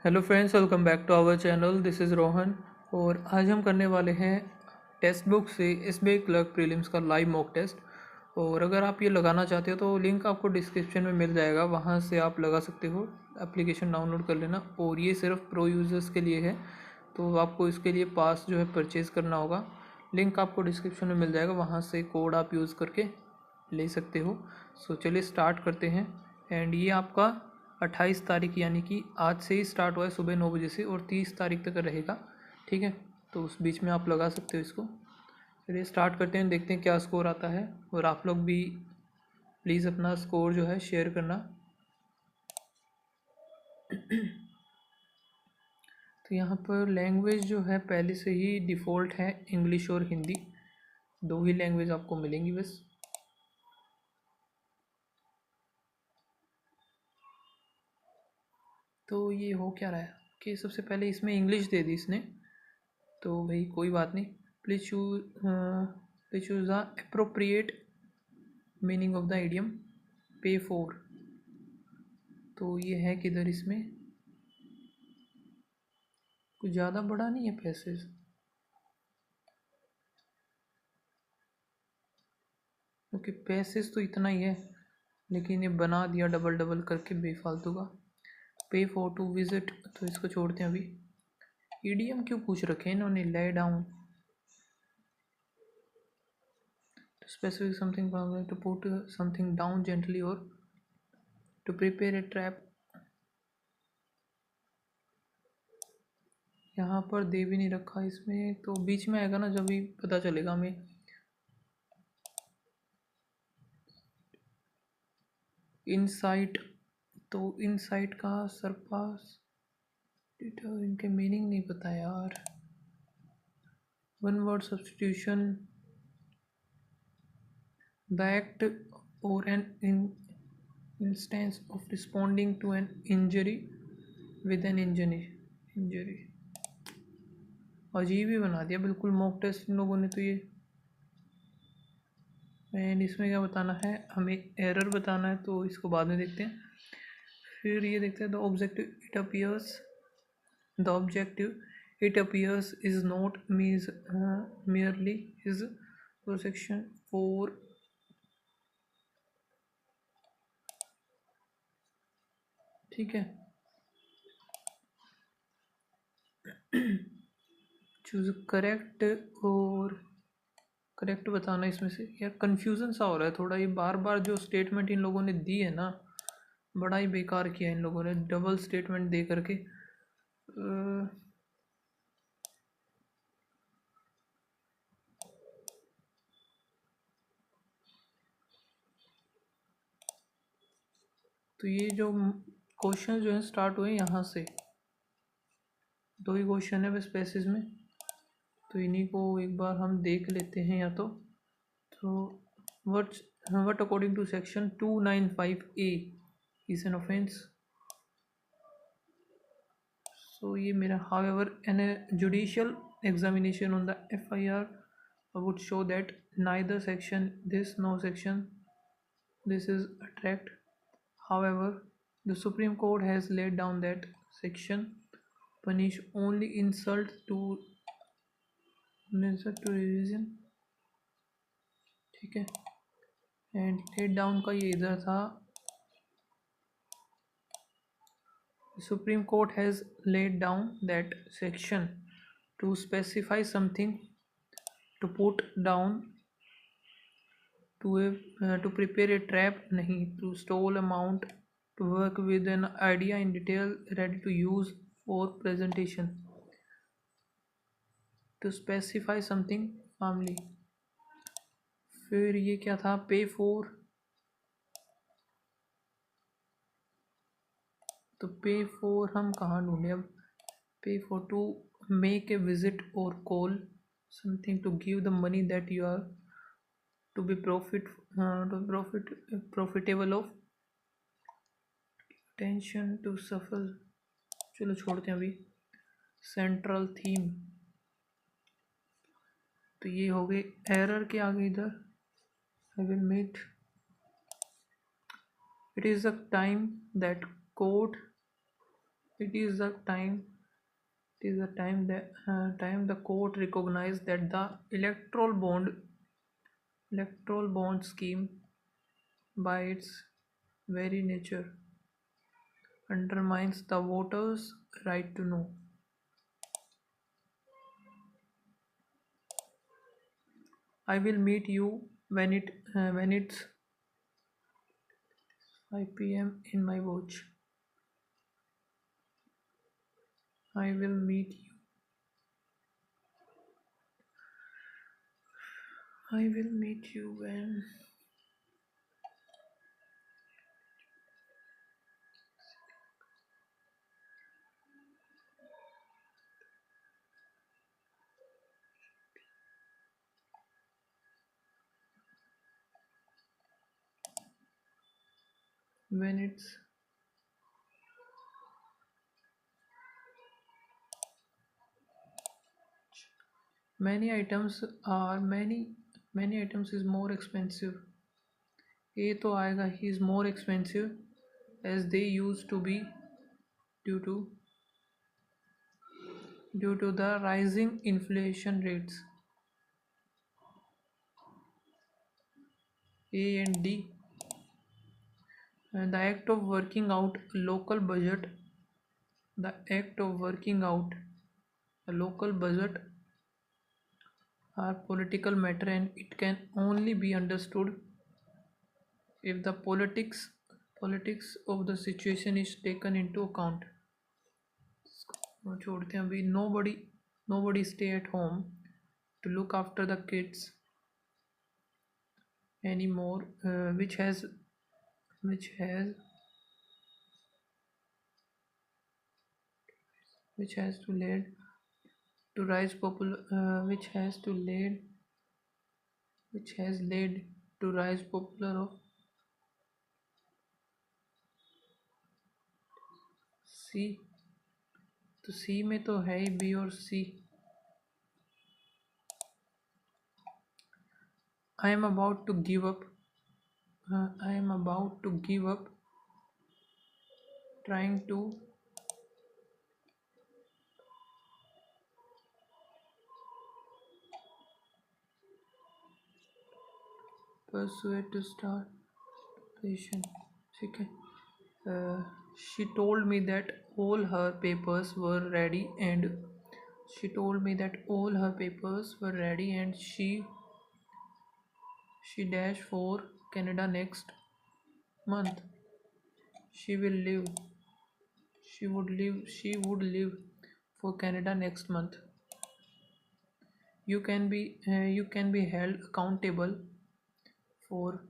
Hello friends, welcome back to our channel. This is Rohan और आज हम करने वाले हैं टेक्स्ट बुक से एसबीआई क्लर्क प्रीलिम्स का लाइव मॉक टेस्ट। और अगर आप ये लगाना चाहते हो तो लिंक आपको डिस्क्रिप्शन में मिल जाएगा, वहाँ से आप लगा सकते हो। एप्लीकेशन डाउनलोड कर लेना और ये सिर्फ प्रो यूज़र्स के लिए है, तो आपको इसके लिए पास जो है परचेज़ करना होगा। लिंक आपको डिस्क्रिप्शन में मिल जाएगा, वहाँ से कोड आप यूज़ करके ले सकते हो। सो चलिए स्टार्ट करते हैं। एंड ये आपका 28 तारीख यानी कि आज से ही स्टार्ट हुआ है सुबह 9 बजे से और 30 तारीख तक रहेगा। ठीक है, तो उस बीच में आप लगा सकते हो इसको। चलिए स्टार्ट करते हैं, देखते हैं क्या स्कोर आता है। और आप लोग भी प्लीज़ अपना स्कोर जो है शेयर करना। तो यहाँ पर लैंग्वेज जो है पहले से ही डिफ़ॉल्ट है, इंग्लिश और हिंदी, दो ही लैंग्वेज आपको मिलेंगी बस। तो ये हो क्या रहा है कि सबसे पहले इसमें इंग्लिश दे दी इसने, तो भाई कोई बात नहीं। Please choose the appropriate meaning of the idiom पे फॉर। तो ये है किधर इसमें, कुछ ज़्यादा बड़ा नहीं है पैसेज, क्योंकि पैसेज तो इतना ही है, लेकिन ये बना दिया डबल डबल करके बेफालतू का। पे फॉर टू विजिट, तो इसको छोड़ते हैं अभी। ईडीएम क्यों पूछ रखे हैं इन्होंने, lay down to specify something, to put something down gently or to prepare a trap। यहाँ पर दे भी नहीं रखा इसमें, तो बीच में आएगा ना जब भी पता चलेगा हमें। इनसाइट, तो इनसाइट का सरपास, इनके मीनिंग नहीं पता यार। One word substitution, the act और an instance of responding to an injury with an injury. अजीब ही बना दिया बिल्कुल मॉक टेस्ट इन लोगों ने तो ये। एंड इसमें क्या बताना है, हमें एरर बताना है, तो इसको बाद में देखते हैं। फिर ये देखते हैं the objective it appears, the objective it appears is not means merely is projection for. ठीक है, चूज करेक्ट, और करेक्ट बताना इसमें से। यार कन्फ्यूज़न सा हो रहा है थोड़ा, ये बार बार जो स्टेटमेंट इन लोगों ने दी है ना, बड़ा ही बेकार किया इन लोगों ने डबल स्टेटमेंट दे करके। तो ये जो क्वेश्चन जो है स्टार्ट हुए यहाँ से, दो ही क्वेश्चन है बस पैसेज में, तो इन्हीं को एक बार हम देख लेते हैं। या तो what according to section 295A is an offence. So ये मेरा however an judicial examination on the FIR would show that neither section this nor section this is attract. However, the Supreme Court has laid down that section punish only insult to religion। ठीक है, and let down का ये इधर था। Supreme Court has laid down that section to specify something to put down to prepare a trap, नहीं to stall amount, to work with an idea in detail ready to use for presentation, to specify something firmly। फिर ये क्या था, पे for, तो पे for हम कहाँ ढूंढे अब। Pay for to make a visit और call something, to give the money that you are to be profitable of, tension to सफल। चलो छोड़ते हैं अभी। सेंट्रल थीम, तो ये हो गए एरर के आगे इधर। I will met it is the time that court It is the time. It is the time the court recognized that the electoral bond scheme, by its very nature, undermines the voters' right to know. I will meet you when it's 5 p.m. in my watch. I will meet you. I will meet you when it's many items are many items is more expensive. ये तो आएगा he is more expensive as they used to be due to the rising inflation rates. A and D. The act of working out a local budget. The act of working out a local budget are political matter, and it can only be understood if the politics of the situation is taken into account. छोड़ते हैं अभी. Nobody stay at home to look after the kids anymore, which has which has to lead to rise popular which has led to rise popular of C. तो C में तो है ही B और C. I am about to give up. I am about to give up trying to persuade to start patient. ठीक है. She told me that all her papers were ready and she dashed for Canada next month. She will live. She would live for Canada next month. You can be held accountable for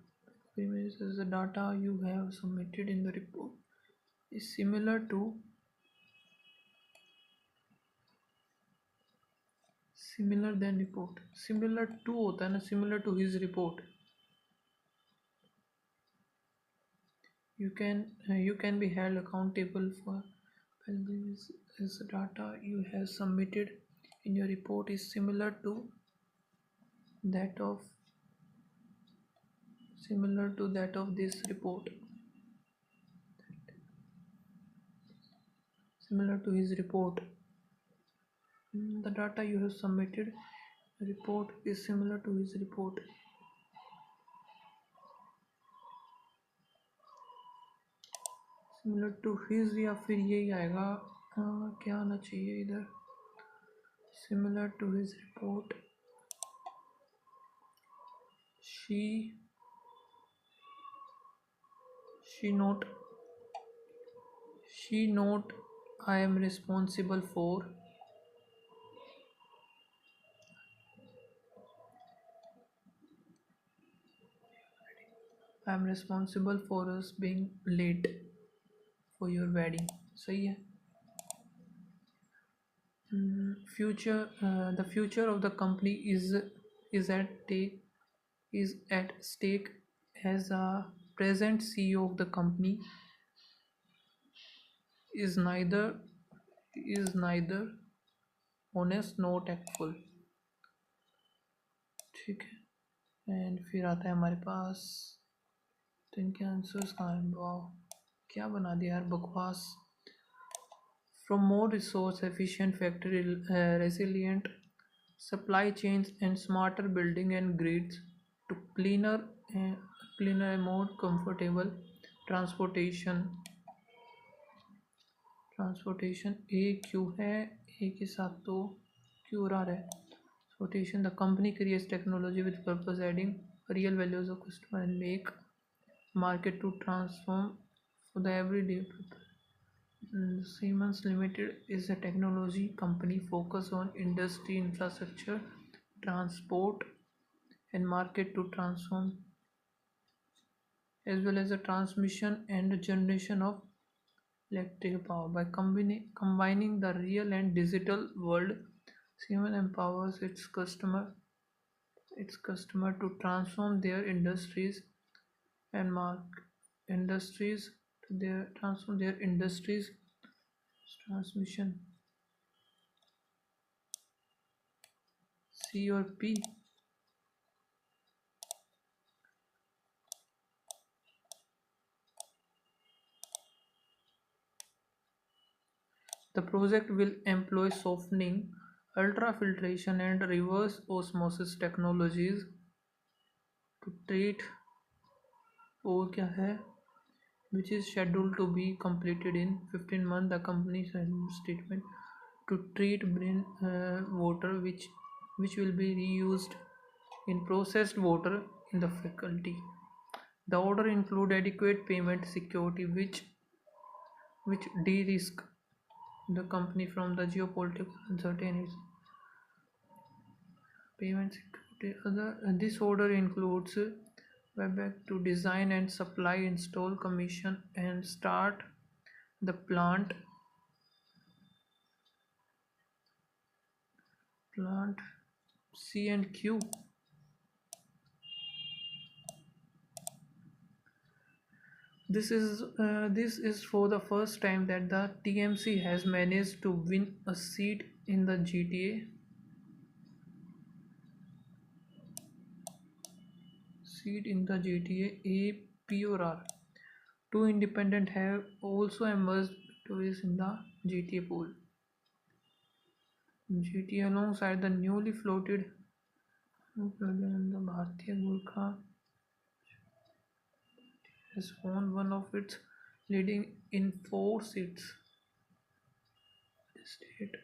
premises. The data you have submitted in the report is similar to होता है ना, similar to his report. You can be held accountable for as the data you have submitted in your report is similar to that of this report. Similar to his report. The data you have submitted report is similar to his report. Similar to his या फिर यही आएगा. क्या आना चाहिए इधर. Similar to his report. She note I am responsible for us being late for your wedding. सही है. The future of the company is at stake as a present CEO of the company is neither honest nor tactful. ठीक है. And फिर आता है हमारे पास. तो इनके आंसर्स कहाँ हैं. वाह, क्या बना दिया यार, बकवास. from more resource efficient factory resilient supply chains and smarter building and grids to uh, cleaner and more comfortable transportation transportation A Q है ए के साथ तो क्यू आर है transportation the company creates technology with purpose adding real values of customer and make market to transform for the everyday people. Siemens Limited is a technology company focused on industry infrastructure transport and market to transform as well as the transmission and generation of electrical power. By combining the real and digital world, Siemens empowers its customer to transform their industries and mark industries to their transform their industries transmission C or P. The project will employ softening, ultrafiltration, and reverse osmosis technologies to treat और क्या है which is scheduled to be completed in 15 months. The company statement to treat water which will be reused in processed water in the faculty. The order include adequate payment security which de-risk the company from the geopolitical uncertainties. Payment security. This order includes Webex to design and supply, install, commission, and start the plant C and Q. This is for the first time that the TMC has managed to win a seat in the GTA. Seat in the GTA P or R. Two independent have also emerged victorious in the GTA pool. GTA alongside the newly floated the Bharatiya Gurkha has won one of its leading in 4 seats. State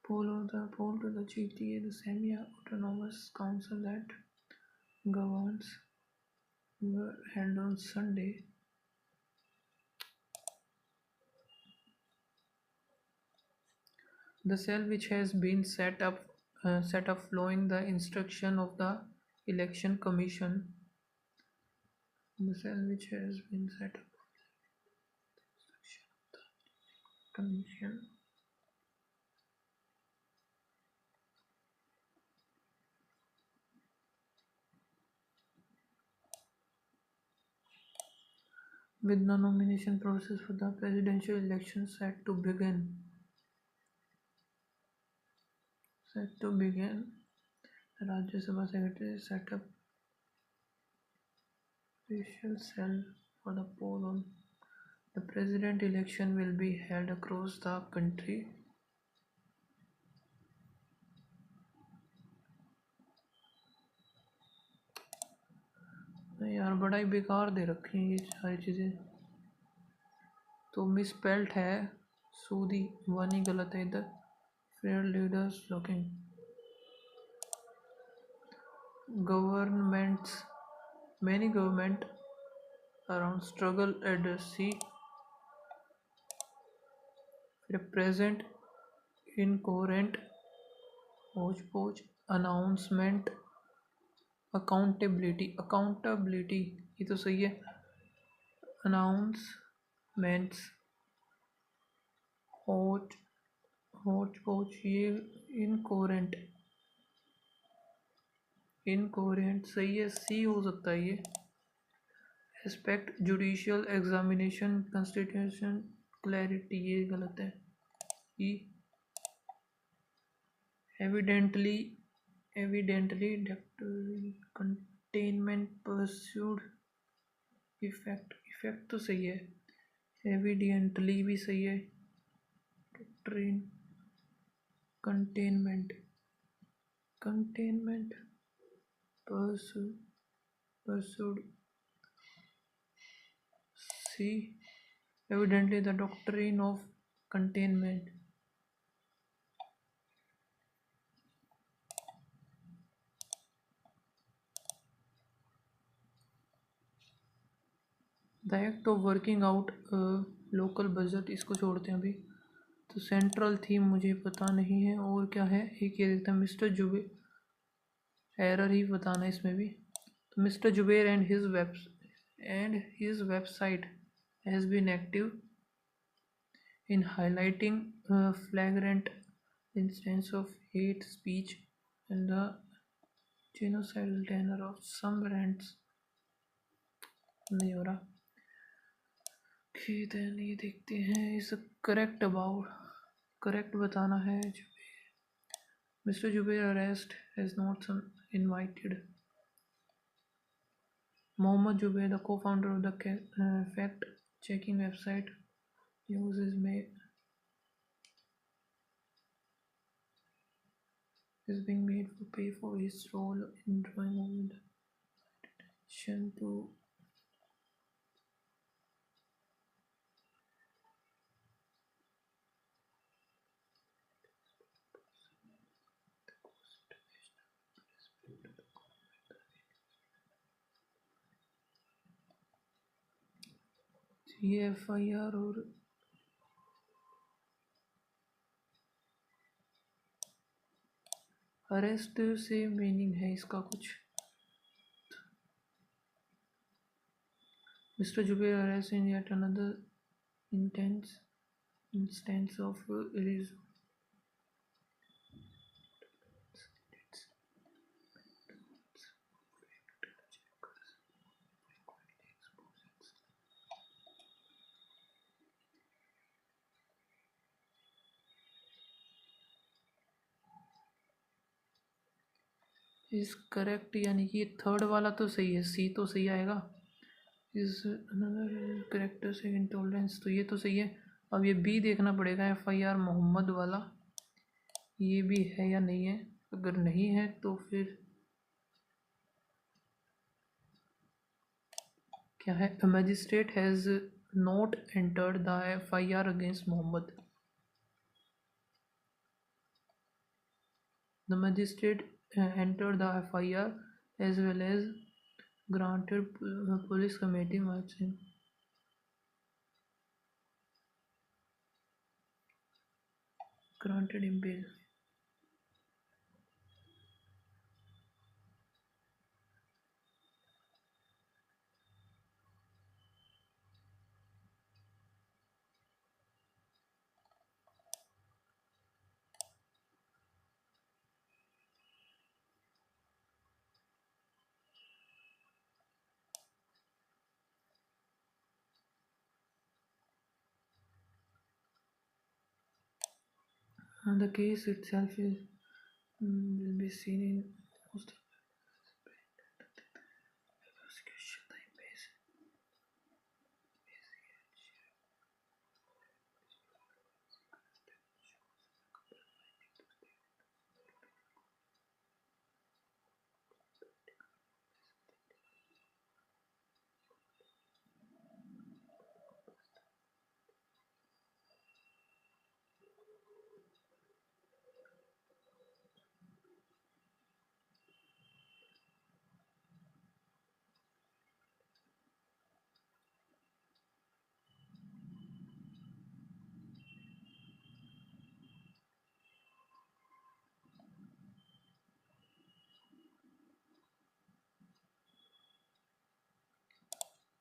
poll to the GTA, the semi-autonomous council that governs were held on Sunday. The cell which has been set up following the instruction of the election commission. The cell which has been set up commission with the nomination process for the presidential election set to begin. The Rajya Sabha Secretary set up special cell for the poll on the president election will be held across the country. यार बड़ा ही बेकार दे रखी हैं ये सारी चीज़ें तो misspelt है सूदी वन ही गलत है इधर fair leaders looking governments many government around struggle advocacy present incoherent hodgepodge announcement accountability ये तो सही है announcements hodgepodge ये incoherent सही है सी हो सकता है ये aspect judicial examination constitution clarity ये गलत है ई evidently containment pursued effect effect तो सही है, एविडेंटली भी सही है, ट्रेन, कंटेनमेंट, कंटेनमेंट, परसुड, सी, evidently the doctrine of containment. The act of working out local budget, इसको छोड़ते हैं अभी। तो सेंट्रल थीम मुझे पता नहीं है, और क्या है, एक ये देखते हैं, मिस्टर जुबे, एरर ही बताना है इसमें भी। तो mister Zubair and his website has been active in highlighting a flagrant instance of hate speech and the genocidal tenor of some rants। नहीं हो रहा, देन ये देखते हैं, इस करेक्ट अबाउट, करेक्ट बताना है। Mister Zubair arrest has not invited Mohammed Zubair, the co-founder of the fact checking website, uses is being made to pay for his role in drawing over the attention to ये FIR और arrest से meaning है इसका कुछ। Mister Zubair arrest in yet another intense instance of is correct, यानी कि third वाला तो सही है, सी तो सही आएगा। इज अनदर करेक्टर से इंटॉलरेंस, तो ये तो सही है। अब ये बी देखना पड़ेगा, FIR मोहम्मद वाला, ये भी है या नहीं है। अगर नहीं है तो फिर क्या है, the magistrate has not entered the FIR against Mohammed. The magistrate entered the FIR as well as granted police committee marching. Granted him bail. The case itself will be seen in most of the prosecution time base.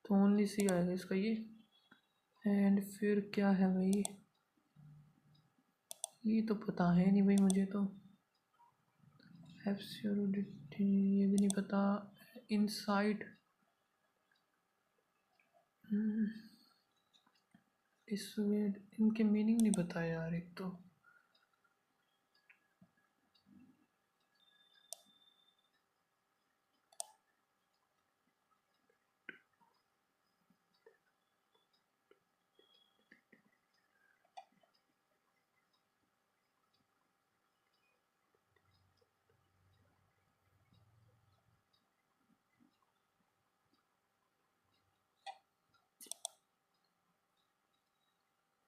तो only सी आएगा इसका ये। And फिर क्या है भाई, ये तो पता है नहीं भाई मुझे तो। एब्सोल्यूट ये भी नहीं पता। इनसाइट, इसमें इनके मीनिंग नहीं पता यार। एक तो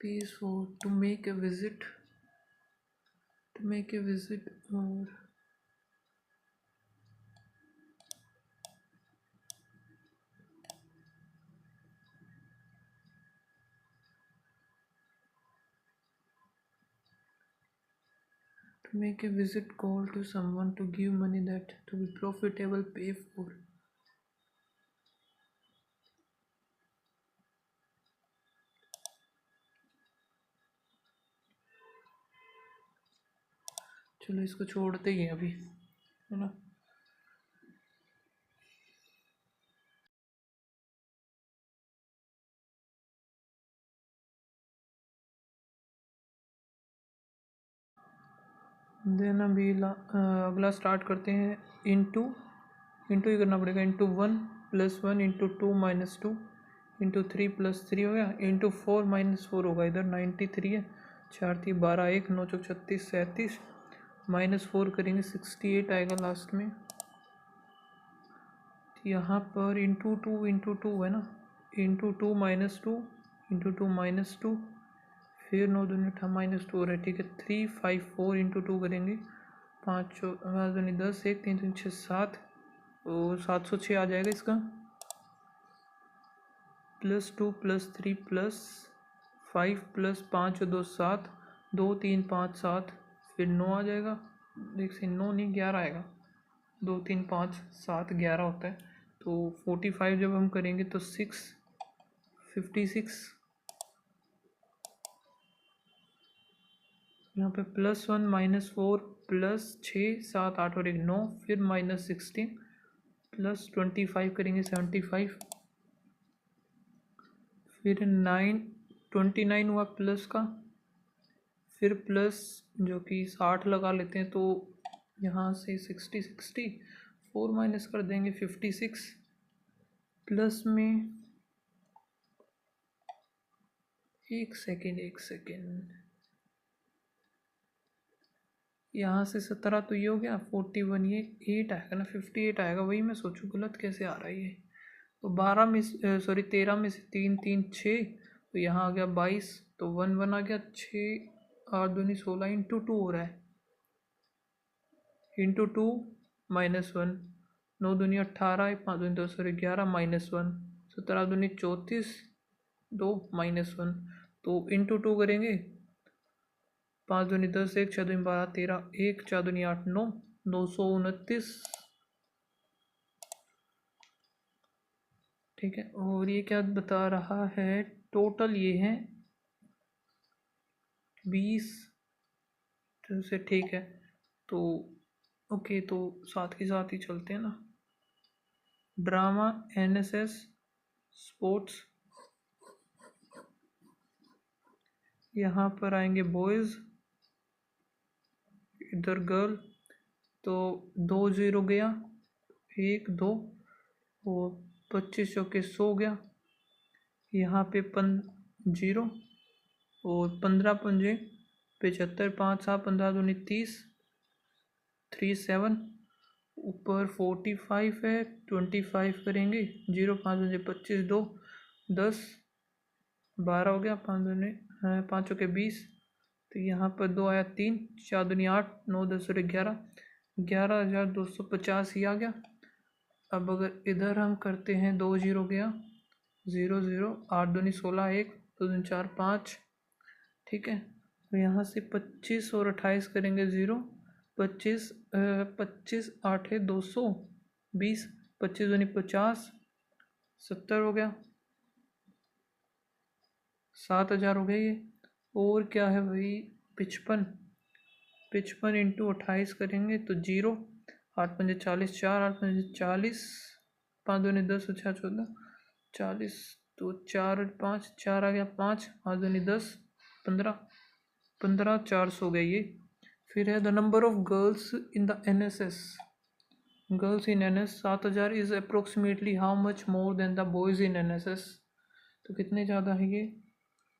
pays for to make a visit or to make a visit call to someone to give money that to be profitable pay for. चलो इसको छोड़ते ही हैं अभी, है ना। देन अभी अगला स्टार्ट करते हैं। इंटू ही करना पड़ेगा। इंटू 1 + 1 इंटू 2 - 2 इंटू 3 + 3 हो गया। इंटू 4 - 4 होगा, इधर 93 है। 4 × 3 = 12, 1 9 × 36 37 -4 करेंगे 68 आएगा लास्ट में। यहाँ पर इंटू 2 है ना, इंटू 2 - 2 इंटू 2 - 2 फिर 9 दूनी 18 -2 हो रहा है, ठीक है। 3 5 4 इंटू 2 करेंगे। 5 दूनी 10 1 3 3 6 7 और 706 आ जाएगा इसका। +2 +3 +5 +5 2 7 2 3 5 7 फिर 9 आ जाएगा। देख से 9 नहीं 11 आएगा। 2 3 5 7 11 होता है। तो 45 जब हम करेंगे तो 6 56 यहाँ पे +1 -4 +6 7 8 और 1 9 फिर -16 +25 करेंगे 75 फिर 9 29 हुआ प्लस का, फिर प्लस जो कि 60 लगा लेते हैं। तो यहाँ से 60 4 माइनस कर देंगे 56 प्लस में 1 सेकेंड यहाँ से 17 तो ये हो गया 41, ये 8 आएगा ना 58 आएगा। वही मैं सोचूं गलत कैसे आ रहा है ये। तो 13 में से 3 3 6 तो यहाँ आ गया 22 तो 1 1 आ गया। 6 8 दूनी 16 इंटू 2 हो रहा है, इंटू 2 -1 9 दूनी 18 5 दूनी 10 11 -1 17 दूनी 34 2 -1 तो इंटू 2 करेंगे। 5 दूनी 10 1 6 दूनी 12 13 1 4 दूनी 8 9 229, ठीक है। और ये क्या बता रहा है, टोटल ये है 20 से, ठीक है। तो ओके, तो साथ के साथ ही चलते हैं ना। ड्रामा NSS स्पोर्ट्स, यहाँ पर आएंगे बॉयज़, इधर गर्ल। तो 2 0 गया 1 2 और 25 चौके 100 गया। यहाँ पे 0 और 15 पंजे 75 5 7 15 दूनी 30 3 7 ऊपर 45 है 25 करेंगे। 0 5 पंजे 25 2 10 12 हो गया। 5 दूनी 5 चौके 20 तो यहाँ पर 2 आया 3 4 दूनी 8 9 10 और 11 11,250 ही आ गया। अब अगर इधर हम करते हैं 2 0 गया 0 0 8 दूनी 16 1 2 दूनी 4 5, ठीक है। तो यहाँ से 25 और 28 करेंगे 0 25 25 8 है 220 25 दूनी 50 70 हो गया। 7,000 हो गया ये। और क्या है भाई 55 इंटू 28 करेंगे तो 0 8 पंजे 40 4 8 पंजे 40 5 दूनी 10 6 14 40 तो 4 और 5 4 आ गया 5 5 दूनी 10 15 400 हो गया ये। फिर है the number of girls in the NSS, girls in NS 7,000 is approximately how much more than the boys in NSS। तो कितने ज़्यादा है ये,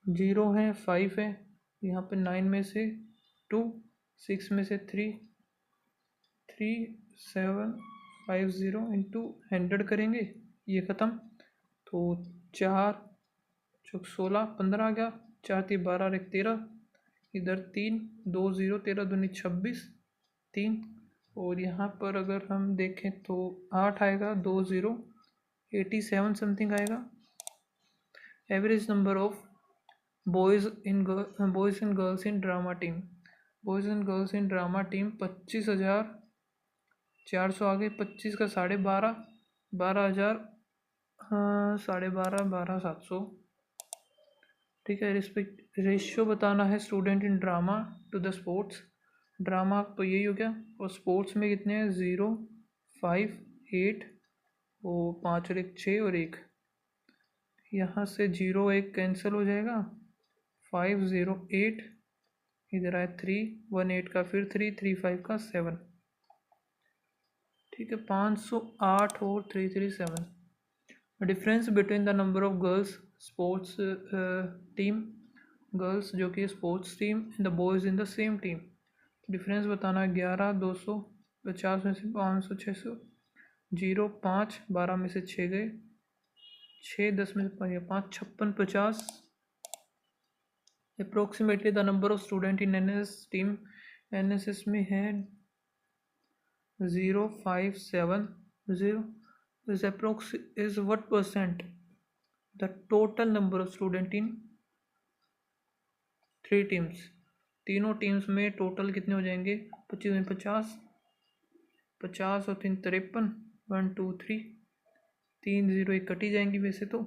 0 है 5 है यहाँ पे 9 में से 2 6 में से 3 7 5 0 इंटू 100 करेंगे ये ख़त्म। तो 4 चौक 16 15 आ गया 4 3 12 और 1 13, इधर 3 2 0 13 दूनी 26 3, और यहाँ पर अगर हम देखें तो 8 आएगा 2 0 87 समथिंग आएगा। Average number of boys in girls in drama team, boys and girls in drama team 25,400 आ गए। 25 का 12.5 12,000, हाँ 12.5 12,700, ठीक है। रेशियो बताना है student in drama to the sports, drama तो यही हो गया, और स्पोर्ट्स में कितने हैं 0 5 8 और 5 और 1 6 और 1, यहाँ से 0 1 कैंसिल हो जाएगा, 5 0 8, इधर आए 3 1 8 का फिर 3 3 5 का 7, ठीक है। 508 और 337। Difference between the number of girls sports team, girls जो कि sports team the boys in the same team, difference बताना है 11 250 में से 500 600, 0 5 12 में से 6 गए, 6 10 में से 5 56 50। Approximately the number of student in NSS team, NSS में है 0570 is approx is what percent the total number of student in 3 teams, तीनों टीम्स में टोटल कितने हो जाएंगे 25 में 50 50 और 3 53 1 2 3 3 0 1 कटी जाएंगी वैसे तो,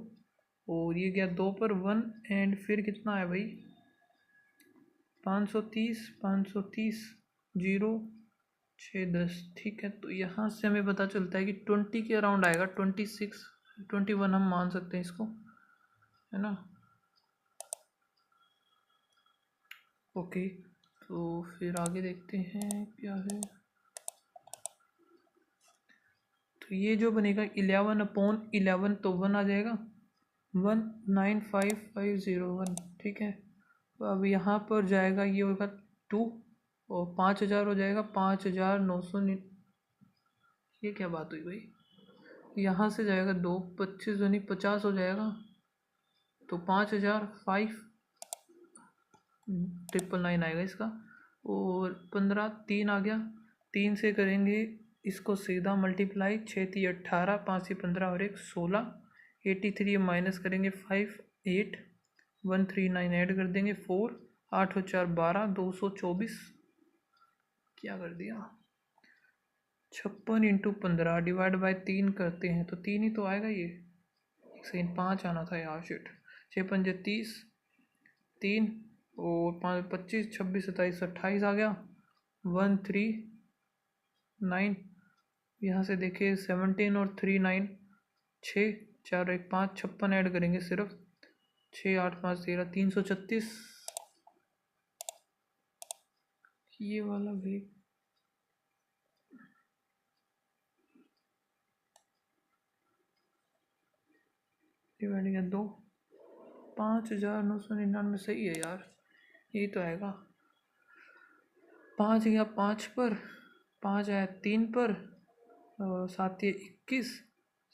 और ये गया 2 पर 1 एंड फिर कितना है भाई 530 530 0 6 10, ठीक है। तो यहाँ से हमें पता चलता है कि 20 के अराउंड आएगा, 26 21 हम मान सकते हैं इसको, है ना। ओके, तो फिर आगे देखते हैं क्या है। तो ये जो बनेगा 11/11 तो 1 आ जाएगा 195501, ठीक है। तो अब यहाँ पर जाएगा ये होगा 2 और 5,000 हो जाएगा 5,900, ये क्या बात हुई भाई, यहाँ से जाएगा 2 25 यानी 50 हो जाएगा, तो 5,000 5 999 आएगा इसका, और 15 3 आ गया, 3 से करेंगे इसको सीधा मल्टीप्लाई, 6 3 18 5 से 15 और 1 16, 83 माइनस करेंगे 5 8 139 ऐड कर देंगे 4 8 और 4 12 224, क्या कर दिया 56 इंटू 15 डिवाइड बाई 3 करते हैं तो 3 ही तो आएगा, ये सेकंड 5 आना था यार, शिट। 6 पंजे 30 3 और 5 25 26 27 28 आ गया 139, यहाँ से देखिए 17 और 3 9 6 4 1 5 56 ऐड करेंगे सिर्फ 6 8 5 13 336, ये वाला भी डिवाइड किया 2 5,999 सही है यार, यही तो आएगा। 5 गया 5 पर, 5 आया 3 पर, और 7 ये 21,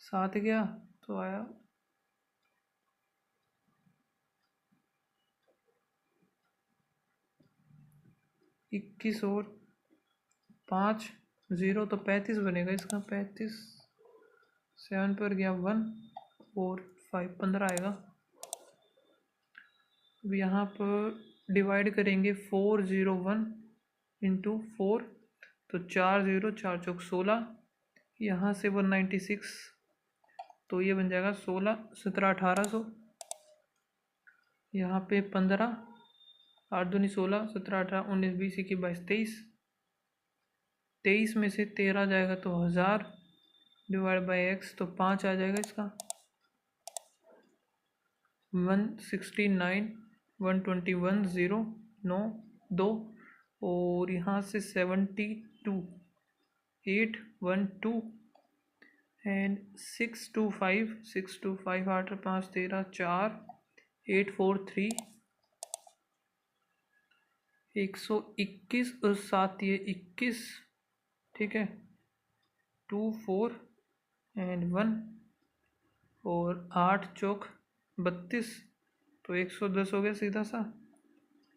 7 गया तो आया 21 और 5 0 तो 35 बनेगा इसका, 35 7 पर गया 1 और 5 15 आएगा। अब यहाँ पर डिवाइड करेंगे 401 इंटू 4, तो 4 0 4 चौक 16, यहाँ से 196, तो ये बन जाएगा 16 17 1800, यहाँ पे 15 8 दूनी 16 17 18 19 20 21 22 23, 23 में से 13 जाएगा तो 1000 डिवाइड बाई एक्स, तो 5 आ जाएगा इसका 169 121 0 9 2, और यहाँ से 72 8 1 2 एंड 625 625 8 5 13 4 8 4 3 121 और 7 ये 21, ठीक है 2 4 एंड 1 और 8 चौक 32, तो 110 हो गया सीधा सा,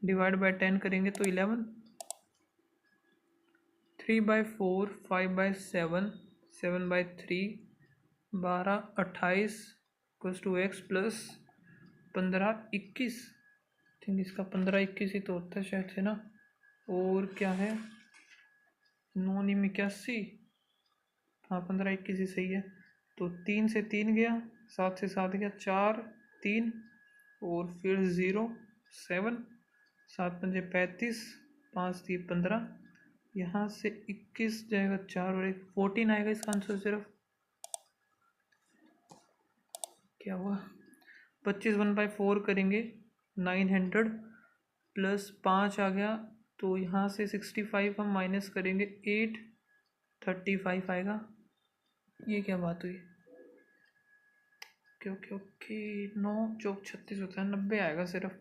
डिवाइड बाय 10 करेंगे तो 11, 3/4, 5/7, 7/3, 12, 28 equals to x plus 15, 21। Think इसका 15, 21 ही तो होता है शायद से ना। और क्या है, 9 9 81, हाँ 15, 21 ही सही है। तो 3 से 3 गया, 7 से 7 गया, 4, 3 और फिर 0, 7, 7 पंजे 35, 5 3 15, यहाँ से 21 जाएगा, 4 और 1 14 आएगा इसका आंसर सिर्फ। क्या हुआ, 25 1/4 करेंगे 900 प्लस 5 आ गया, तो यहाँ से 65 हम माइनस करेंगे 8, 35 आएगा। ये क्या बात हुई, ओके ओके ओके, 9 चौक 36 होता है, 90 आएगा सिर्फ।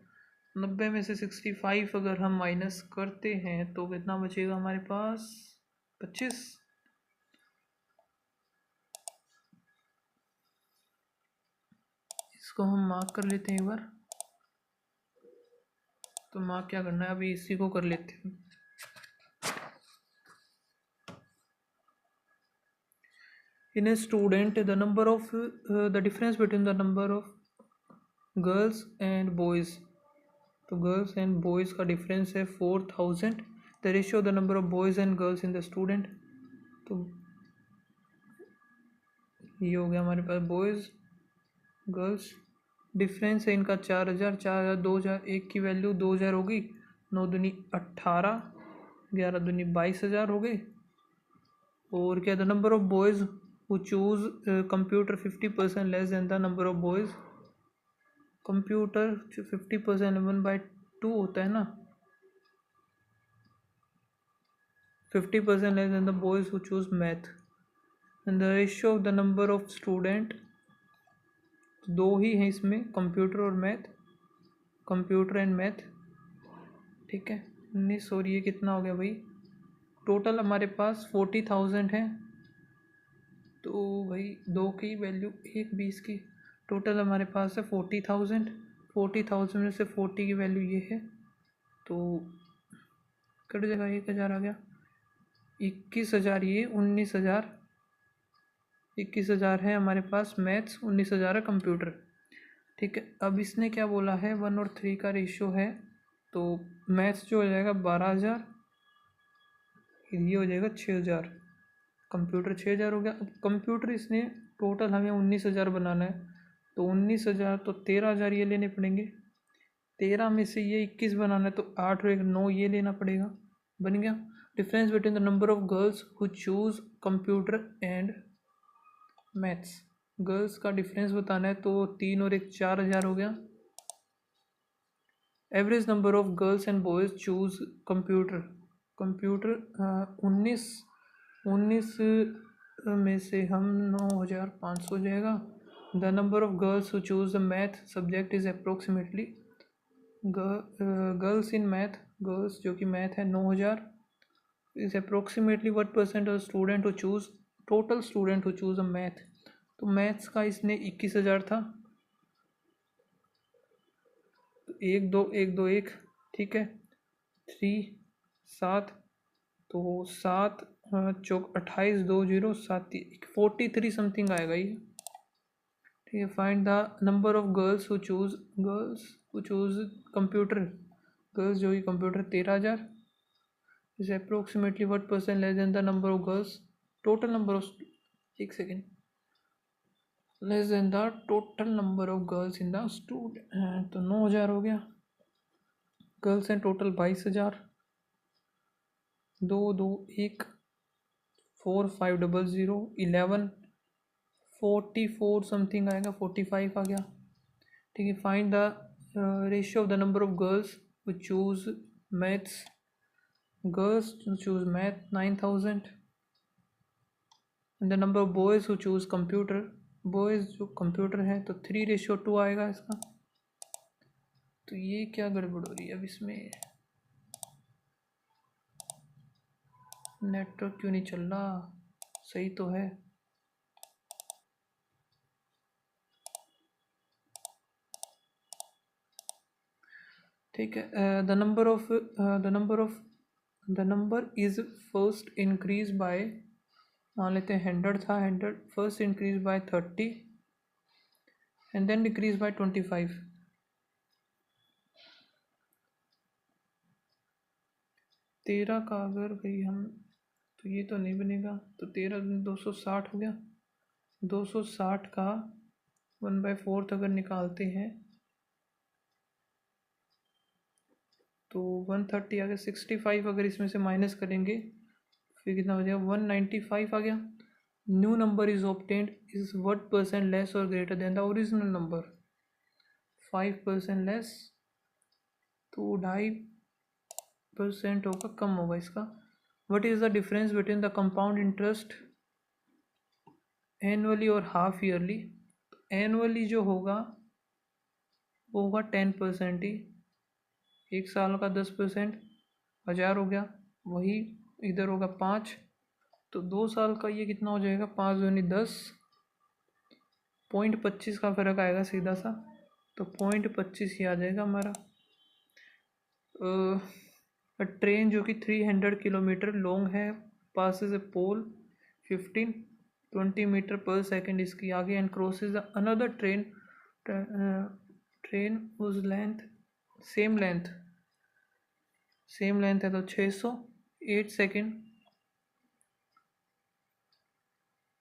90 में से 65 अगर हम माइनस करते हैं तो कितना बचेगा हमारे पास, 25। इसको हम मार्क कर लेते हैं एक बार। तो मार्क क्या करना है, अभी इसी को कर लेते हैं। In a student, the number of the difference between the number of girls and boys, तो गर्ल्स एंड बॉयज़ का डिफरेंस है 4000। The ratio the number of boys and girls in the student, तो ये हो गया हमारे पास बॉयज़ गर्ल्स, डिफरेंस है इनका 4000, 4000, 2000, एक की वैल्यू 2000 होगी, 9 दूनी 18, 11 दूनी 22,000 हो गई। और क्या, the number of boys who choose computer 50% less than the number of boys, computer 50% 1/2 होता है ना, 50% less than the boys who choose math, and the ratio of the number of student, दो ही हैं इसमें, कंप्यूटर और मैथ, कंप्यूटर एंड मैथ, ठीक है। 19 और ये कितना हो गया भाई, टोटल हमारे पास 40,000 है, तो भाई दो की वैल्यू 1 20 की, टोटल हमारे पास है 40,000, 40,000 में से 40 की वैल्यू ये है, तो कट जाएगा, 1,000 आ गया, 21,000 ये, 19,000, 21,000 है हमारे पास मैथ्स, 19,000 है कंप्यूटर, ठीक है। अब इसने क्या बोला है, 1 और 3 का रेशियो है, तो मैथ्स जो हो जाएगा 12,000, ये हो जाएगा 6,000, कंप्यूटर 6,000 हो गया। अब कंप्यूटर इसने टोटल हमें 19,000 बनाना है, तो 19,000 तो 13,000 ये लेने पड़ेंगे, 13 में से ये 21 बनाना है, तो 8 और 1 9 ये लेना पड़ेगा, बन गया। Difference between the number of girls who choose computer and maths, girls का डिफरेंस बताना है, तो 3 और 1 4,000 हो गया। Average number of girls and boys choose computer, computer 19 में से हम 9,500 हो जाएगा। The number of girls who choose the math subject is approximately, girls in math, girls जो कि मैथ है 9,000, is approximately what % of student who choose, total student who choose a math, तो maths का इसने 21,000 था, तो 1 2 1 2 1, ठीक है, 3 7, तो 7 चौक 28, 2 0 7 43 समथिंग आएगा ये, ठीक है। Find the number of girls who choose computer, girls जो कि computer 13,000, is approximately what % less than the number of girls, total number of, एक second, less than the total number of girls in the student, तो 9,000 हो गया, girls हैं total 22,000, 2 2 1 4 5 0 11 44 something आएगा, 45 आ गया, ठीक है। Find the ratio of the number of girls who choose maths, girls choose math 9,000, the number of boys who choose computer, boys जो computer है तो 3:2 आएगा इसका। तो ये क्या गड़बड़ हो रही है अब इसमें, नेटवर्क क्यों नहीं चल रहा, सही तो है। ठीक है। The number is first increase by, मान लेते हैं 100 था, 100 first increase by 30 and then decrease by 25। 13 का अगर भाई हम, तो ये तो नहीं बनेगा, तो 13 260 हो गया। 260 का 1/4 अगर निकालते हैं तो 130 आ गया। 65 अगर इसमें से माइनस करेंगे फिर कितना हो जाएगा, 195 आ गया। New number is obtained is what % less और greater than the original number. 5% less, तो 2.5% होगा, कम होगा इसका। What is the difference between the compound interest annually और हाफ ईयरली। एनुअली जो होगा वो होगा 10% ही, एक साल का 10%, 1000 हो गया। वही इधर होगा 5, तो 2 साल का ये कितना हो जाएगा, 5 दूनी 10, 0.25 का फ़र्क आएगा सीधा सा, तो 0.25 ही आ जाएगा हमारा। ट्रेन जो कि 300 किलोमीटर लॉन्ग है पासिस ए पोल 20 मीटर पर सेकेंड इसकी आगे and crosses another train, train उस लेंथ सेम लेंथ है तो 608 सेकेंड।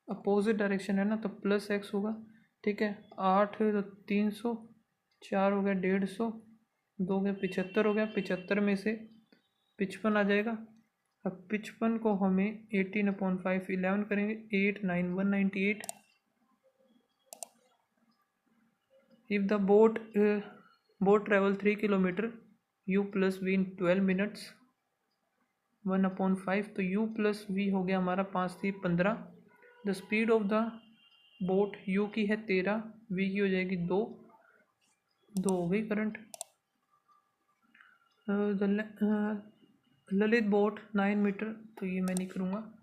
अपोजिट डायरेक्शन है ना, तो प्लस एक्स होगा। ठीक है, 8 है तो 300, 4 हो गया 150, 2 हो गया 75 हो गया। 75 में से 55 आ जाएगा। अब 55 को हमें 18/5 11 करेंगे, 8 9 198। If the boat travel 3 kilometre u plus v in 12 minutes 1/5, तो u प्लस वी हो गया हमारा 5 3 15। The speed of the boat u की है 13, v की हो जाएगी 2 हो गई करंट। ललित बोट 9 मीटर, तो ये मैं नहीं करूँगा।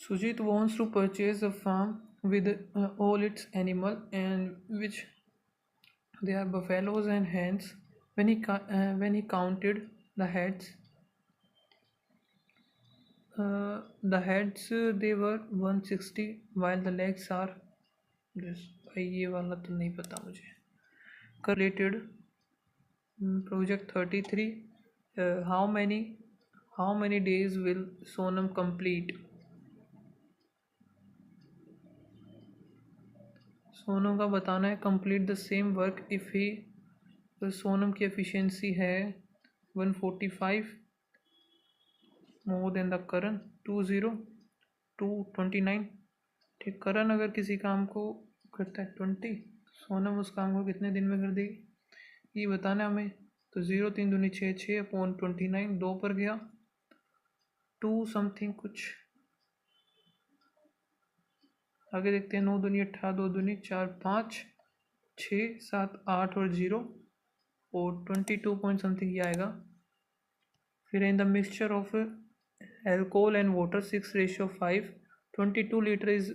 Sujit wants to purchase a farm with all its animal and which they are buffaloes and hens. When he counted the heads, they were 160 while the legs are this। भाई ये वाला तो नहीं पता मुझे। Related project 33, how many days will Sonam complete? Sonam का बताना है complete the same work if he, तो सोनम की एफिशिएंसी है 145 मोर देन द करण 229। ठीक, करण अगर किसी काम को करता है 20, सोनम उस काम को कितने दिन में कर देगी ये बताना है हमें। तो 0 3 दूनी 6 6/29, 2 पर गया 2 समथिंग कुछ। आगे देखते हैं, 9 दूनी 18, 2 दूनी 4 5 6 7 8 और 0 और 22 पॉइंट समथिंग ये आएगा। फिर in the mixture of alcohol and water 6:5, 22 litre is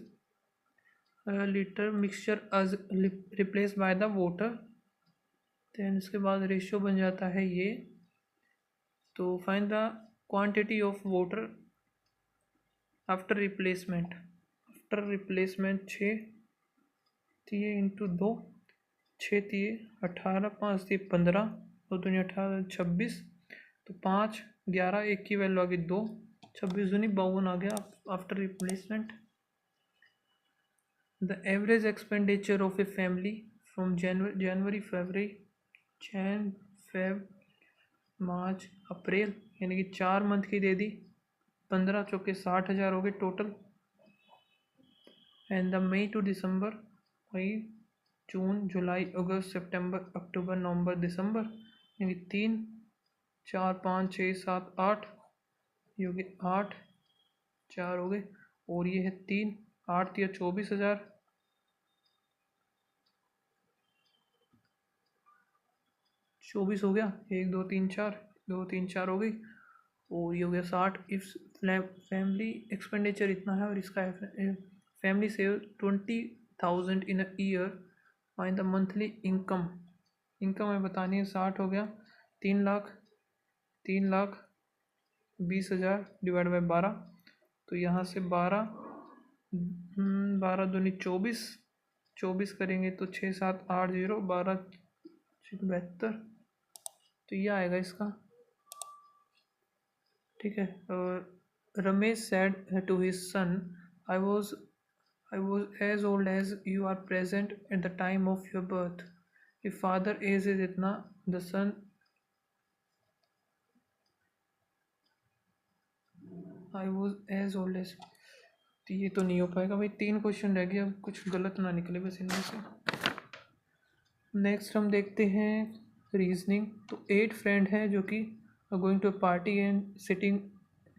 litre mixture आज replace by the water. Then इसके बाद रेशियो बन जाता है ये। तो find the quantity of water after replacement. 6 दिए इंटू 2, 6 दिए 18, 5 दिए 15 और दूनी 18 26, तो 5 11 1 की वैल्यू आ गई 2, 26 दूनी 52 आ गया after replacement. The average expenditure of a family from January February Jan Feb March April, यानी कि 4 मंथ की दे दी। 15 चौके 60,000 हो गए टोटल। And the May to December, May June July August September October November December, यानी 3 4 5 6 7 8, ये हो गए 8 4 हो गए और ये है 3 8 या 24,000। 24 हो गया, 1 2 3 4 2 3 4 हो गई और ये हो गया 60। इफ फैमिली एक्सपेंडिचर इतना है और इसका family save 20,000 in a year, find the monthly income. Income हमें बतानी है। 60 हो गया, 3,20,000 डिवाइड बाई 12, तो यहाँ से 12 12 दूनी 24, 24 करेंगे तो 6 7 8 0 12 72, तो ये आएगा इसका। ठीक है। और Ramesh said to his son, I was as old as you are present at the time of your birth. If father age is इतना, the son I was as old as, तो ये तो नहीं हो पाएगा भाई। 3 क्वेश्चन रह गए, अब कुछ गलत ना निकले बस इनमें से। नेक्स्ट हम देखते हैं रीजनिंग। तो 8 फ्रेंड हैं जो कि going to a party and sitting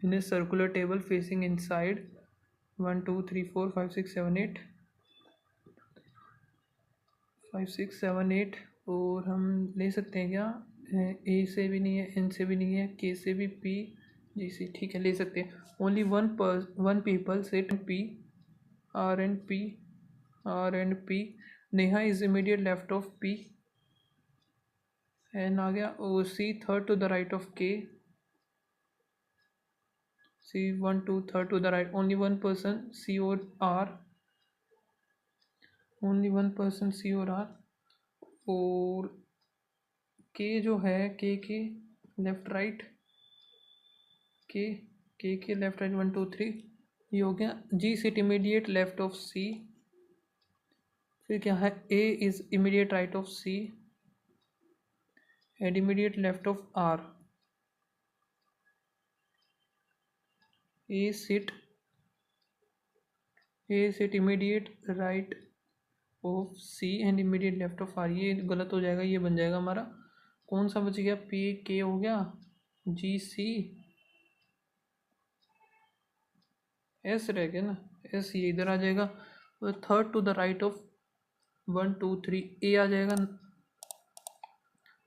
in a circular table facing inside 1 2 3 4 5 6 7 8 5 6 7 8। और हम ले सकते हैं क्या, ए से भी नहीं है, एन से भी नहीं है, के से भी, पी जी सी, ठीक है ले सकते हैं। Only one people sit P, R and P, R and P. Neha is immediate left of P, N आ गया। Oh C third to the right of K, C 1 2 third to the right. Only one person C और R, only one person C और आर। और K जो है, K left right, K left right 1 2 3, ये हो गया। G sit immediate left of C, फिर क्या है, A is immediate right of C and immediate left of R. A sit immediate right of C and immediate left of R, ये गलत हो जाएगा, ये बन जाएगा हमारा। कौन सा बच गया, पी के हो गया, जी सी, एस रह गया ना, एस ये इधर आ जाएगा। Third to the right of 1 2 3, A आ जाएगा।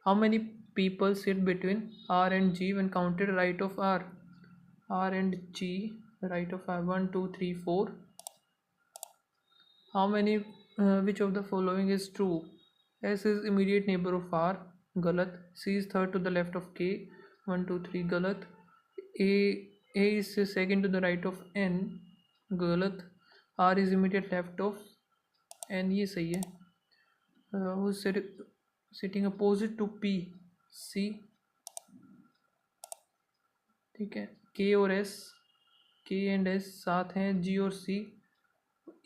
How many people sit between R and G when counted right of R, R and G right of R 1 2 3 4। How many which of the following is true, S is immediate neighbour of R, गलत। C is third to the left of K, 1 2 3 गलत। A is second to the right of N, गलत। R is immediate left of N, ये सही है। Sitting opposite to P, C, ठीक है। के और एस, के एंड एस साथ हैं, जी और सी,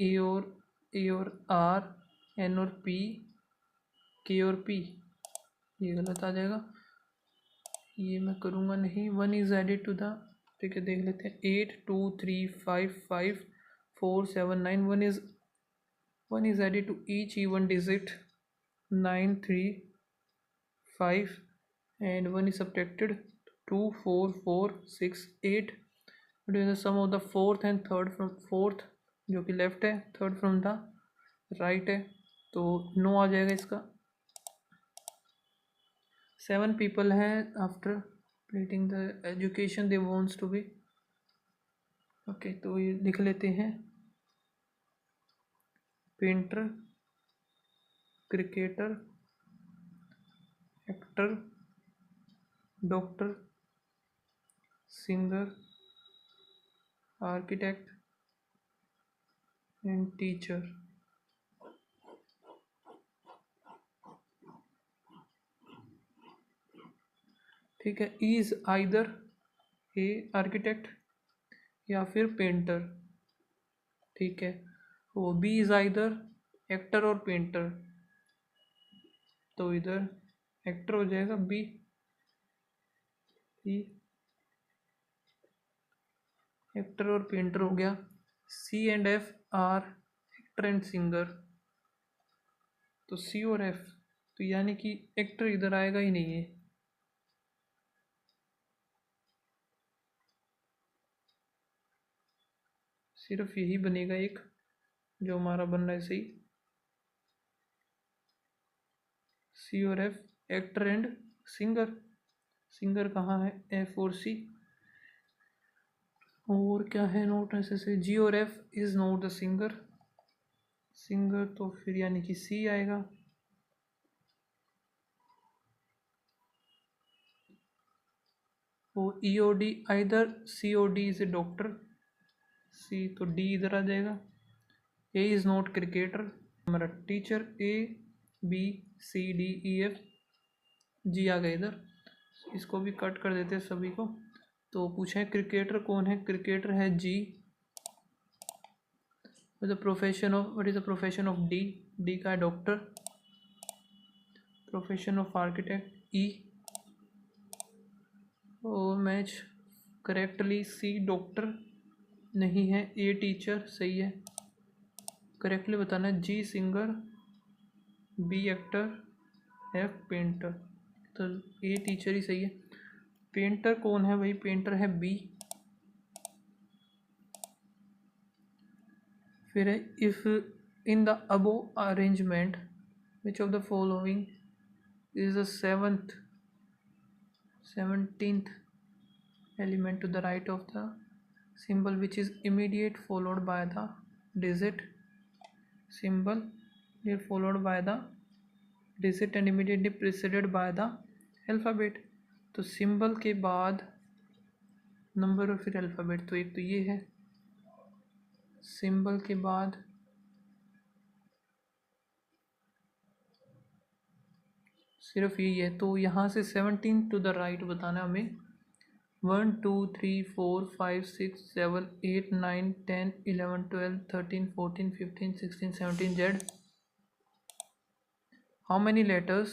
ए और आर, एन और पी, के और पी, ये गलत आ जाएगा, ये मैं करूँगा नहीं। 1 इज एडिड टू द, ठीक है देख लेते हैं। 8 2 3 5 5 4 7 9, 1 is added to each even digit 9 3 5, and 1 is subtracted 2 4 4 6 8। What is the sum of the fourth and third from fourth जो कि लेफ्ट है, थर्ड फ्रॉम द राइट है, तो 9 आ जाएगा इसका। 7 people हैं after completing the education they wants to be, okay तो ये लिख लेते हैं। Painter, cricketer, actor, doctor, singer, architect and teacher. ठीक है, इज आइदर ए आर्किटेक्ट या फिर पेंटर, ठीक है। वो बी इज आइदर एक्टर और पेंटर, तो इधर एक्टर हो जाएगा बी, एक्टर और पेंटर हो गया। C and F are actor and singer, तो सी और एफ, तो यानी कि एक्टर इधर आएगा ही नहीं है। सिर्फ यही बनेगा एक जो हमारा बन रहा है सही, सी और F, actor and singer. Singer कहाँ है, एफ और सी। और क्या है नोट नेसेसरी, जी और F is not the singer, singer तो फिर यानी कि सी आएगा। और EOD either COD is a doctor, C तो D इधर आ जाएगा। A इज़ नॉट क्रिकेटर, हमारा टीचर ABCDEF, G आ गया इधर। इसको भी कट कर देते हैं सभी को। तो पूछे क्रिकेटर कौन है, क्रिकेटर है G। What is the profession of D, D का है doctor. Profession of architect E। और मैच करेक्टली, C डॉक्टर नहीं है, A टीचर सही है, करेक्टली बताना है। G singer, B actor, F painter, तो A टीचर ही सही है। पेंटर कौन है भाई, पेंटर है B। फिर है if in the above arrangement which of the following is the 17th element to the right of the symbol which is immediate followed by the digit, symbol is followed by the digit and immediately preceded by the alphabet। तो symbol के बाद number और फिर alphabet, तो एक तो ये है सिंबल के बाद सिर्फ यही है। तो यहाँ से 17 टू द राइट बताना हमें। 1 2 3 4 5 6 7 8 9 10 11 12 13 14 15 16 17 Z। How many letters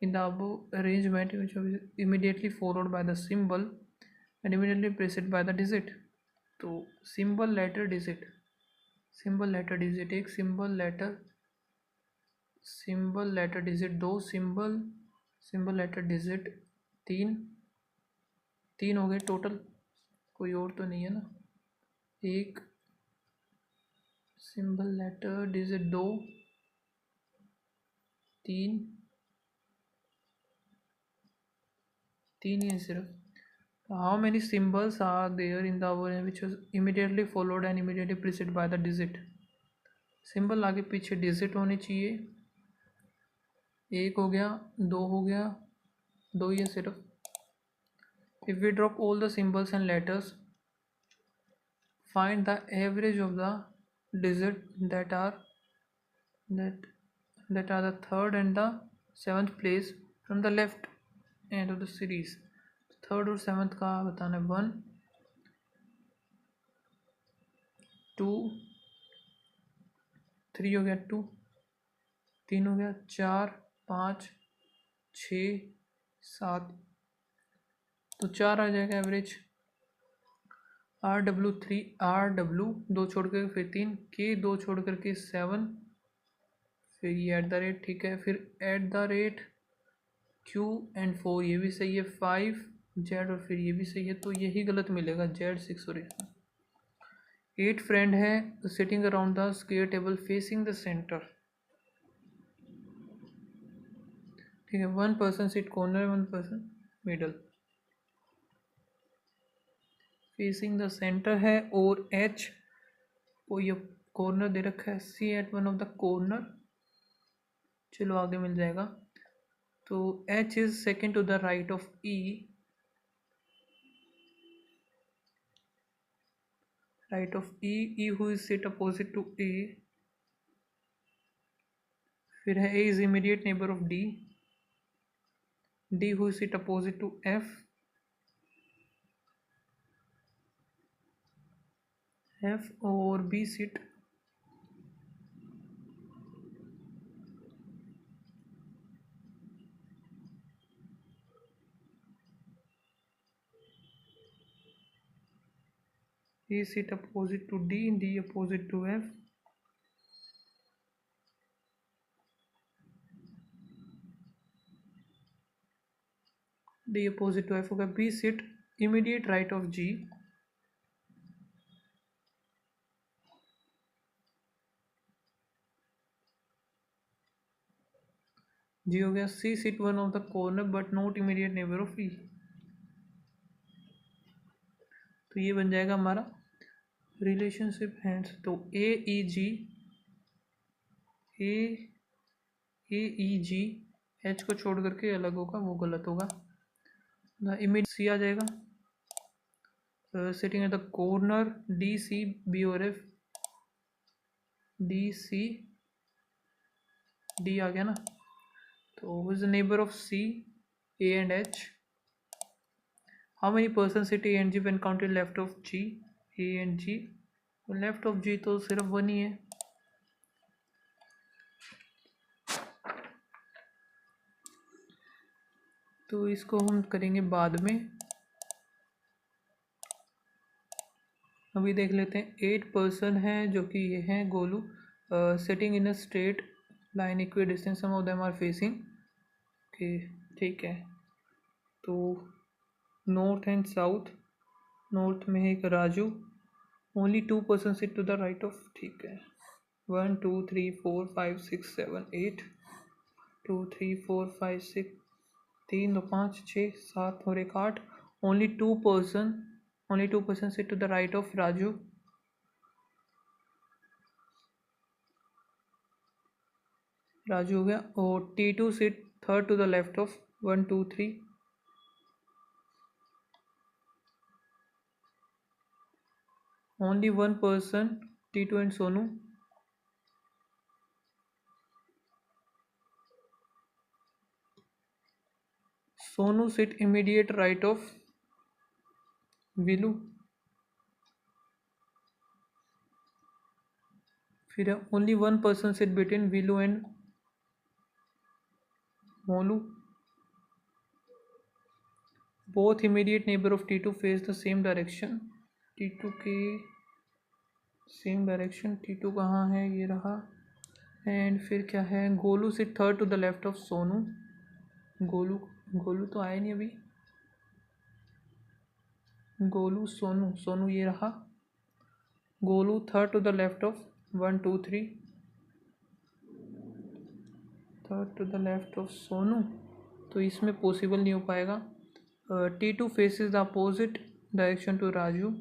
in the above arrangement which are immediately followed by the symbol and immediately preceded by the digit? तो symbol letter digit, symbol letter digit एक, सिंबल लेटर डिजिट दो, symbol letter digit तीन, तीन हो गए total, कोई और तो नहीं है ना। एक सिंबल लेटर डिजिट दो, तीन, तीन ही है सिर्फ। How many symbols are there in the word which was immediately followed and immediately preceded by the digit. Symbol आगे पीछे डिजिट होनी चाहिए। एक हो गया, दो हो गया, दो ही है सिर्फ। If we drop all the symbols and letters find the average of the digit that are the third and the seventh place from the left end of the series। Third और सेवन्थ का बताना है। 1 2 3 हो गया, 2 3 हो गया, 4 5 6 7, तो 4 आ जाएगा एवरेज। RW दो छोड़ कर फिर 3, K दो छोड़ करके 7, फिर ये एट द रेट, ठीक है। फिर at the rate Q and 4 ये भी सही है, 5 Z और फिर ये भी सही है, तो यही गलत मिलेगा Z 6 और 8 फ्रेंड है sitting around the square table facing the centre, ठीक है। 1 person sit corner, 1 person middle, facing the centre है। और H को ये कॉर्नर दे रखा है, C at one of the corner, चलो आगे मिल जाएगा। तो H is second to the right of E, right of E who is sit opposite to A। फिर है A is immediate neighbour of D who is sit opposite to F और B sit A sit opposite to D opposite to F, D opposite to F होगा। B sit immediate right of G, G हो गया। C sit one of the corner but not immediate neighbour of E, तो ये बन जाएगा हमारा relationship hands. तो AEG H को छोड़ करके अलग होगा, वो गलत होगा। इमीडिएट C आ जाएगा। sitting at the corner D, C, B और F. D, C, D आ गया ना. तो who is the neighbor of C, A and H? How many persons sit A and G when counted left of G, A and G? Left of G तो सिर्फ one ही है. तो इसको हम करेंगे बाद में. अभी देख लेते हैं. 8 पर्सन है जो कि ये हैं Golu. Sitting in a straight line equidistance, some of them are facing. Okay ठीक है. तो नॉर्थ एंड साउथ. नॉर्थ में है एक Raju. Only 2 person sit to the right of. ठीक है. 1 2 3 4 5 6 7 8. 2 3 4 5 6. 3 2 5 6 7 और एक 8. Only two person sit to the right of Raju. Raju हो गया. और T2 sit third to the left of 1 2 3. Only one person T2 and Sonu. Sonu sit immediate right of Vilu. फिर only one person sit between Vilu and Molu. Both immediate neighbour of T2 face the same direction. T2 के same direction. T2 कहाँ है? ये रहा. And फिर क्या है? Golu sit third to the left of Sonu. Golu तो आया नहीं अभी. गोलू सोनू ये रहा. Golu third to the left of 1 2 3. Third to the left of Sonu. तो इसमें पॉसिबल नहीं हो पाएगा. T2 faces the opposite direction to Raju.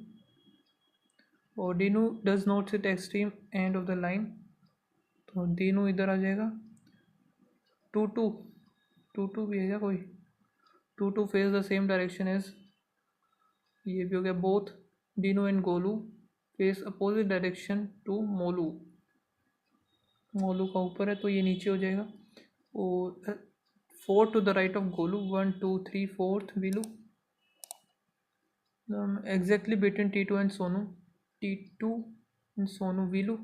और Dinu does not sit extreme end of the line. तो Dinu इधर आ जाएगा. 2 भी है क्या कोई? 2 face the same direction as. ये भी हो गया. Both Dinu and Golu face opposite direction to Molu. Molu का ऊपर है तो ये नीचे हो जाएगा. और 4 to the right of Golu. 1 2 3 4th Villu. Exactly between T2 and Sonu. T2 and Sonu Vilu.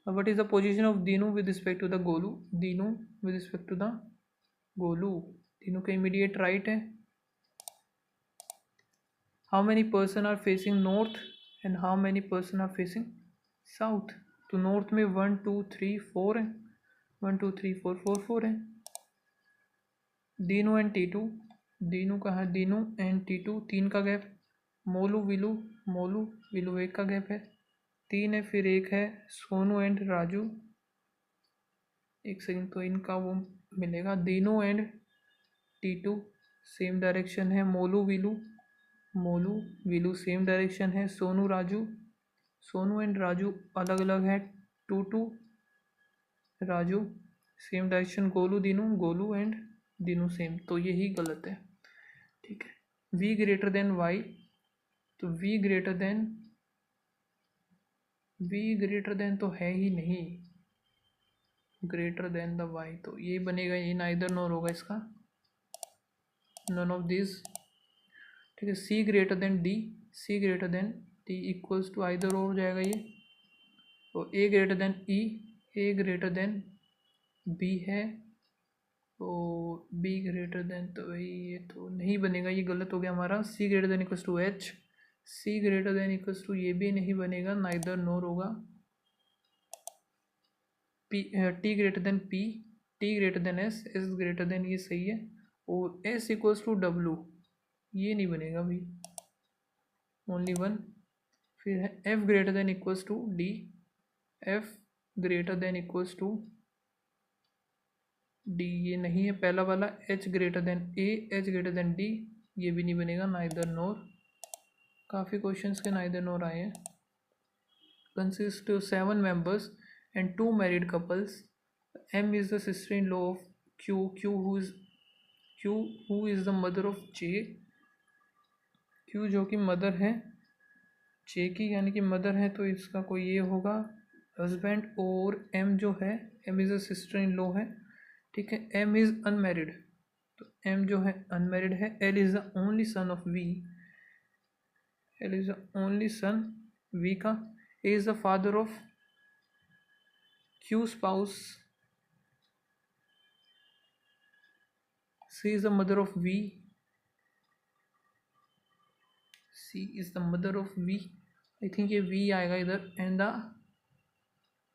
What is the position of Dinu with respect to the Golu? Dinu with respect to the Golu. Dinu के immediate right है. How many person are facing north and how many person are facing south? तो north में 1 2 3 4 है. 1 2 3 4 4 4 है. Dinu and T2. Dinu का है. Dinu and T2 3 का gap. Molu Villu 1 का गैप है. 3 है. फिर 1 है सोनू एंड राजू. एक सेकंड. तो इनका वो मिलेगा. Dinu and T2 same direction है. मोलू विलू सेम डायरेक्शन है. सोनू एंड राजू अलग अलग है. 2 Raju same direction. Golu and Dinu same. तो यही गलत है. ठीक है. V greater than Y. तो V ग्रेटर देन तो है ही नहीं. ग्रेटर देन द Y तो ये बनेगा. ये नाइदर नोर होगा इसका. None of this. ठीक है. C greater than D equals to either हो जाएगा ये. और A greater than E. A greater than B है. तो B ग्रेटर देन तो वही. ये तो नहीं बनेगा. ये गलत हो गया हमारा. C greater than equals to H. C greater than equals to ये भी नहीं बनेगा. नाइदर नोर होगा. T greater than P. T greater than S. S greater than ये सही है. और S इक्वल्स टू W ये नहीं बनेगा अभी. Only one. फिर है F greater than equals to D. F greater than equals to D ये नहीं है पहला वाला. H greater than A. H greater than D ये भी नहीं बनेगा. Neither nor. काफ़ी क्वेश्चंस के नाइदर नोर आए हैं. Consist of 7 members and 2 married couples. M is the sister-in-law of Q. Who is the mother of J. Q Q जो कि मदर है जे की, यानी कि मदर है, तो इसका कोई ये होगा हस्बैंड। और एम जो है, M is a sister in law है, ठीक है। एम इज़ अनमैरिड, तो एम जो है अनमैरिड है। L is the only son of V, L is the only son V का। A is the father of Q spouse, C is the mother of V, C is the mother of V, I think ये V आएगा इधर। And the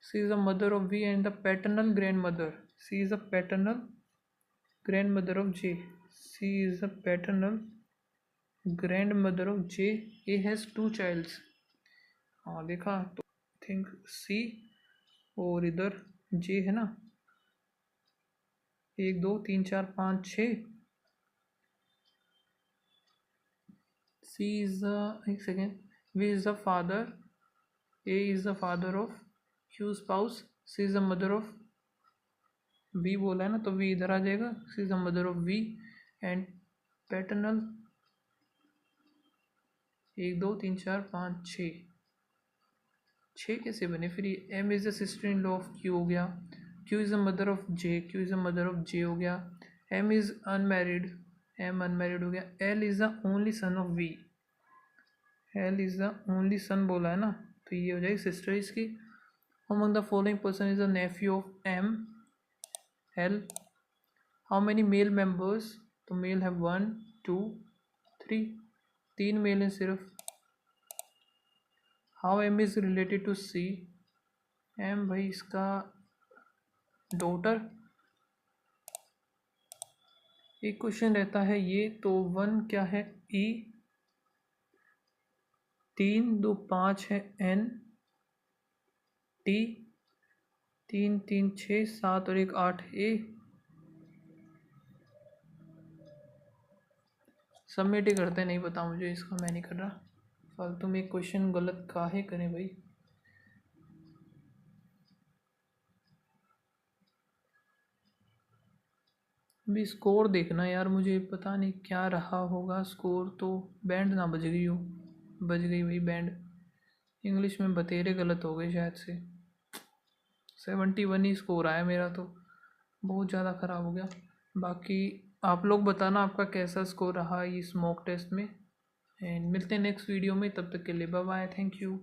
C is the mother of V and the paternal grandmother, C is the paternal grandmother of J. She is the paternal grandmother of J. A has two childs. हाँ देखा, तो think C और इधर J है ना, 1 2 3 4 5 6। C is the, एक second, V is the father, A is the father of Q spouse, C is the mother of V बोला है ना, तो V इधर आ जाएगा। C is the mother of V and paternal 1 2 3 4 5 6 कैसे बने फिर ये। M is the sister in law of Q हो गया, Q is the mother of J, Q is the mother of J हो गया। M is unmarried, M unmarried हो गया। L is the only son of V, L is the only son बोला है ना, तो ये हो जाएगी सिस्टर इसकी। Among the following person is the nephew of M, L. How many male members, तो मेल है 1 2 3, 3 मेल हैं सिर्फ। How M is related to C, M भाई इसका डॉटर। एक क्वेश्चन रहता है ये, तो 1 क्या है ई, 3 2 5 है एन, टी, 3 3 6 7 और 1 8 ए। सबमिट ही करते, नहीं पता मुझे इसका, मैं नहीं कर रहा फालतू में क्वेश्चन गलत काहे करें भाई। अभी स्कोर देखना यार, मुझे पता नहीं क्या रहा होगा स्कोर। तो बैंड ना बज गई हो, बज गई भाई बैंड। इंग्लिश में बतेरे गलत हो गए शायद से। 71 ही स्कोर आया मेरा, तो बहुत ज़्यादा ख़राब हो गया। बाकी आप लोग बताना आपका कैसा स्कोर रहा इस मॉक टेस्ट में। एंड मिलते हैं नेक्स्ट वीडियो में, तब तक के लिए बाय बाय, थैंक यू।